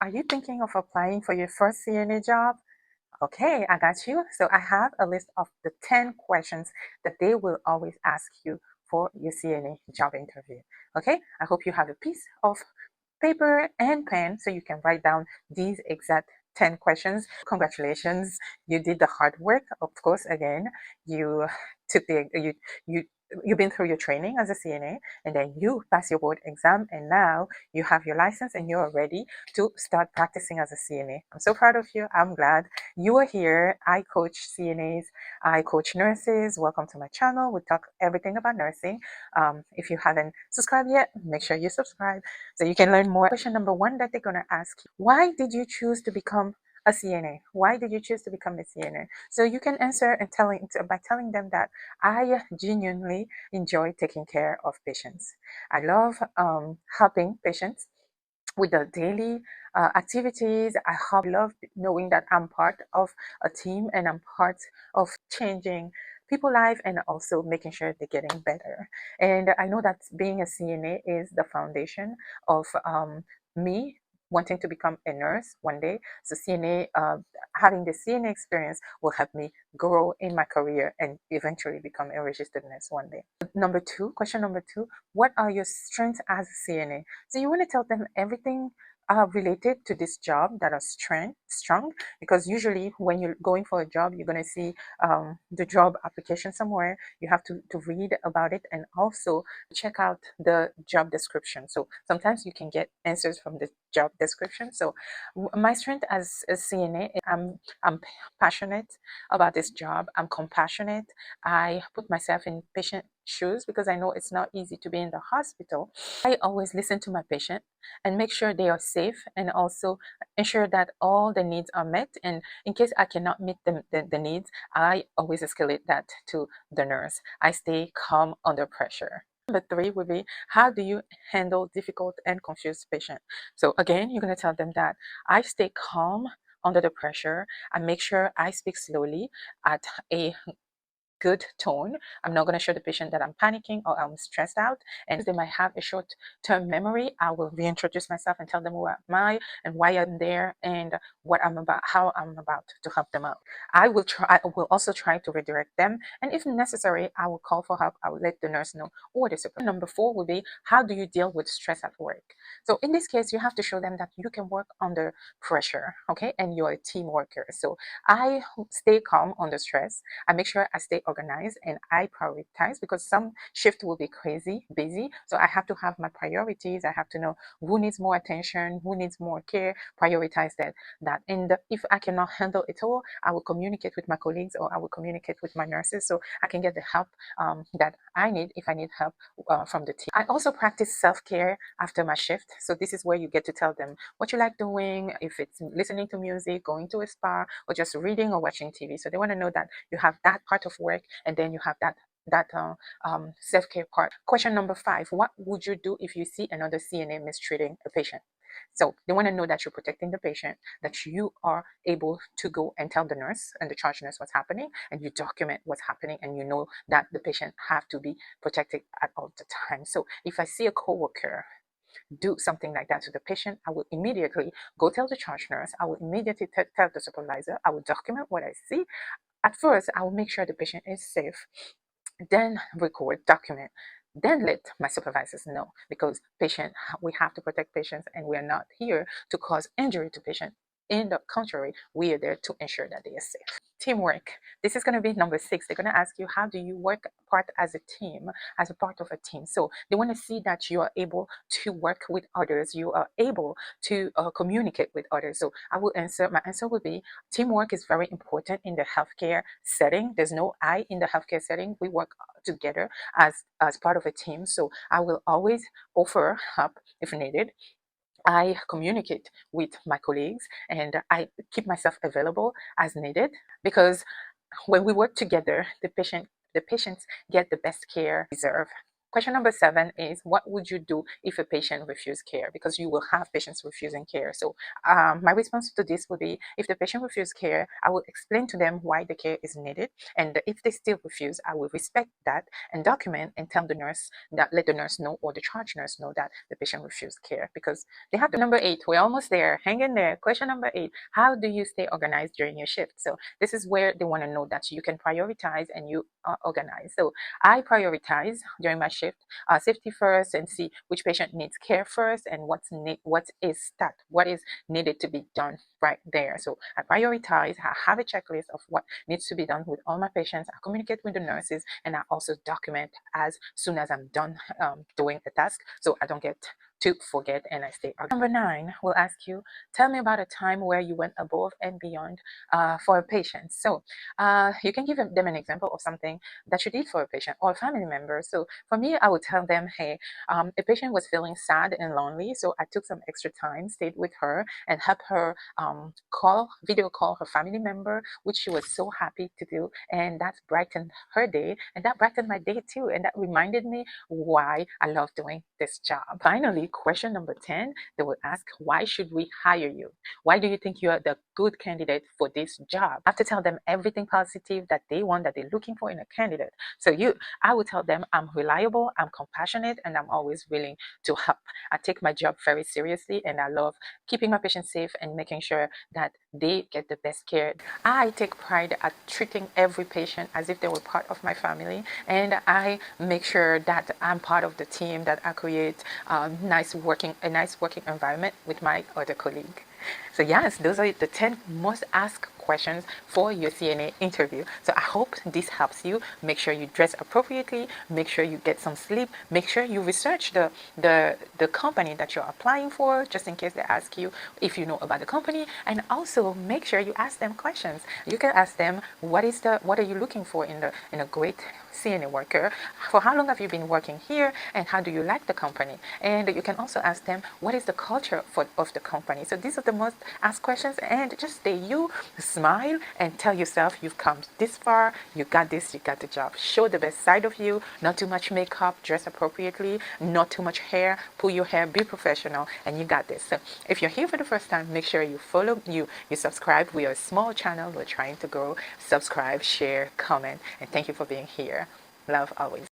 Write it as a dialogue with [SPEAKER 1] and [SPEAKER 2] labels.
[SPEAKER 1] Are you thinking of applying for your first CNA job? Okay, I got you. So I have a list of the 10 questions that they will always ask you for your CNA job interview. Okay, I hope you have a piece of paper and pen so you can write down these exact 10 questions. Congratulations, you did the hard work. Of course, again, you took you you've been through your training as a CNA, and then you pass your board exam, and now you have your license and you're ready to start practicing as a CNA. I'm so proud of you. I'm glad you are here. I coach CNAs, I coach nurses. Welcome to my channel. We talk everything about nursing. If you haven't subscribed yet, make sure you subscribe so you can learn more. Question number one that they're going to ask you: why did you choose to become a CNA? Why did you choose to become a CNA? So you can answer and by telling them that I genuinely enjoy taking care of patients. I love helping patients with the daily activities. Love knowing that I'm part of a team and I'm part of changing people's life and also making sure they're getting better. And I know that being a CNA is the foundation of me wanting to become a nurse one day. So having the CNA experience will help me grow in my career and eventually become a registered nurse one day. Question number two, what are your strengths as a CNA? So you want to tell them everything related to this job that are strong, because usually when you're going for a job, you're going to see the job application somewhere. You have to read about it and also check out the job description. So sometimes you can get answers from the job description. So my strength as a CNA, I'm passionate about this job. I'm compassionate. I put myself in patient shoes because I know it's not easy to be in the hospital. I always listen to my patient and make sure they are safe and also ensure that all the needs are met. And in case I cannot meet the needs, I always escalate that to the nurse. I stay calm under pressure. Number three would be, how do you handle difficult and confused patients? So again, you're going to tell them that I stay calm under the pressure. I make sure I speak slowly at a good tone. I'm not going to show the patient that I'm panicking or I'm stressed out. And they might have a short-term memory. I will reintroduce myself and tell them who am I and why I'm there and how I'm about to help them out. I will also try to redirect them. And if necessary, I will call for help. I will let the nurse know or the supervisor. Number four will be, how do you deal with stress at work? So in this case, you have to show them that you can work under pressure, okay? And you're a team worker. So I stay calm under stress. I make sure I stay organized and I prioritize, because some shift will be crazy busy. So I have to have my priorities. I have to know who needs more attention, who needs more care, prioritize that. And if I cannot handle it all, I will communicate with my colleagues or I will communicate with my nurses so I can get the help that I need if I need help from the team. I also practice self-care after my shift. So this is where you get to tell them what you like doing, if it's listening to music, going to a spa, or just reading or watching TV. So they want to know that you have that part of work and then you have that self-care part. Question number five, what would you do if you see another CNA mistreating a patient? So they want to know that you're protecting the patient, that you are able to go and tell the nurse and the charge nurse what's happening, and you document what's happening, and you know that the patient have to be protected at all the time. So if I see a coworker do something like that to the patient, I will immediately go tell the charge nurse. I will immediately tell the supervisor. I will document what I see. At first, I will make sure the patient is safe, then record, document, then let my supervisors know, because we have to protect patients and we are not here to cause injury to patients. In the contrary, we are there to ensure that they are safe. Teamwork. This is going to be number six. They're going to ask you, how do you work part as a team, as a part of a team? So they want to see that you are able to work with others. You are able to communicate with others. So my answer will be, teamwork is very important in the healthcare setting. There's no I in the healthcare setting. We work together as part of a team. So I will always offer help if needed. I communicate with my colleagues and I keep myself available as needed, because when we work together, the patients get the best care they deserve. Question number 7 is, what would you do if a patient refuses care? Because you will have patients refusing care. So my response to this would be, if the patient refuses care, I will explain to them why the care is needed. And if they still refuse, I will respect that and document and tell the nurse that, let the nurse know or the charge nurse know that the patient refused care, because they have to. Number 8, we're almost there. Hang in there. Question number 8, how do you stay organized during your shift? So this is where they want to know that you can prioritize and you are organized. So I prioritize during my shift, safety first, and see which patient needs care first and what is needed to be done right there. So I prioritize. I have a checklist of what needs to be done with all my patients. I communicate with the nurses, and I also document as soon as I'm done doing the task, so I don't get to forget and I stay organized. Number 9 will ask you, tell me about a time where you went above and beyond for a patient. So you can give them an example of something that you did for a patient or a family member. So for me, I would tell them, hey, a patient was feeling sad and lonely, so I took some extra time, stayed with her, and helped her video call her family member, which she was so happy to do, and that brightened her day, and that brightened my day too, and that reminded me why I love doing this job. Finally, question number 10, they will ask, why should we hire you? Why do you think you are the good candidate for this job? I have to tell them everything positive that they want, that they're looking for in a candidate. So I will tell them I'm reliable, I'm compassionate, and I'm always willing to help. I take my job very seriously, and I love keeping my patients safe and making sure that they get the best care. I take pride at treating every patient as if they were part of my family, and I make sure that I'm part of the team, that I create a nice working environment with my other colleague. So yes, those are the 10 most asked questions for your CNA interview. So I hope this helps you. Make sure you dress appropriately, make sure you get some sleep, make sure you research the company that you're applying for, just in case they ask you if you know about the company, and also make sure you ask them questions. You can ask them, what are you looking for in a great CNA worker? For how long have you been working here, and how do you like the company? And you can also ask them, what is the culture of the company? So these are the most asked questions, and just stay you, smile, and tell yourself you've come this far, you got this, you got the job. Show the best side of you, not too much makeup, dress appropriately, not too much hair, pull your hair, be professional, and you got this. So if you're here for the first time, make sure you follow, you subscribe. We are a small channel, we're trying to grow. Subscribe, share, comment, and thank you for being here. Love always.